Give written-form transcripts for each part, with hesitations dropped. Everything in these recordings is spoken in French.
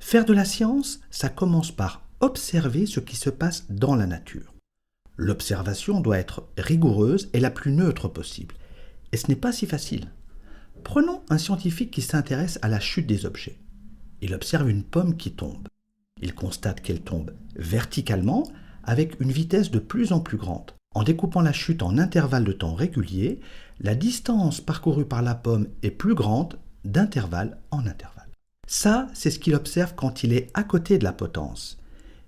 Faire de la science, ça commence par observer ce qui se passe dans la nature. L'observation doit être rigoureuse et la plus neutre possible. Et ce n'est pas si facile. Prenons un scientifique qui s'intéresse à la chute des objets. Il observe une pomme qui tombe. Il constate qu'elle tombe verticalement avec une vitesse de plus en plus grande. En découpant la chute en intervalles de temps réguliers, la distance parcourue par la pomme est plus grande d'intervalle en intervalle. Ça, c'est ce qu'il observe quand il est à côté de la potence.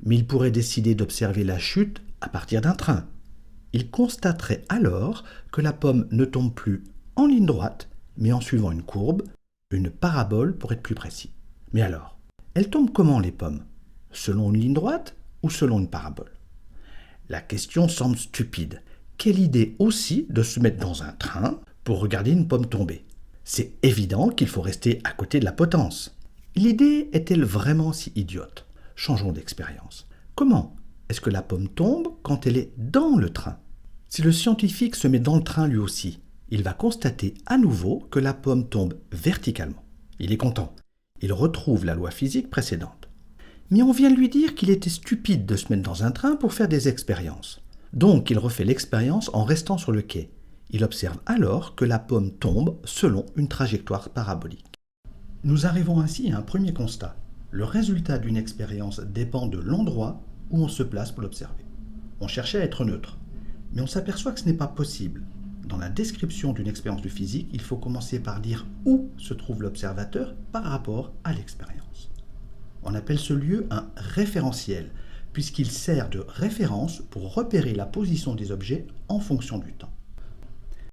Mais il pourrait décider d'observer la chute à partir d'un train. Il constaterait alors que la pomme ne tombe plus en ligne droite, mais en suivant une courbe, une parabole pour être plus précis. Mais alors, elles tombent comment les pommes? Selon une ligne droite ou selon une parabole? La question semble stupide. Quelle idée aussi de se mettre dans un train pour regarder une pomme tomber? C'est évident qu'il faut rester à côté de la potence. L'idée est-elle vraiment si idiote? Changeons d'expérience. Comment est-ce que la pomme tombe quand elle est dans le train? Si le scientifique se met dans le train lui aussi, il va constater à nouveau que la pomme tombe verticalement. Il est content. Il retrouve la loi physique précédente. Mais on vient de lui dire qu'il était stupide de se mettre dans un train pour faire des expériences. Donc il refait l'expérience en restant sur le quai. Il observe alors que la pomme tombe selon une trajectoire parabolique. Nous arrivons ainsi à un premier constat. Le résultat d'une expérience dépend de l'endroit où on se place pour l'observer. On cherchait à être neutre, mais on s'aperçoit que ce n'est pas possible. Dans la description d'une expérience de physique, il faut commencer par dire où se trouve l'observateur par rapport à l'expérience. On appelle ce lieu un référentiel, puisqu'il sert de référence pour repérer la position des objets en fonction du temps.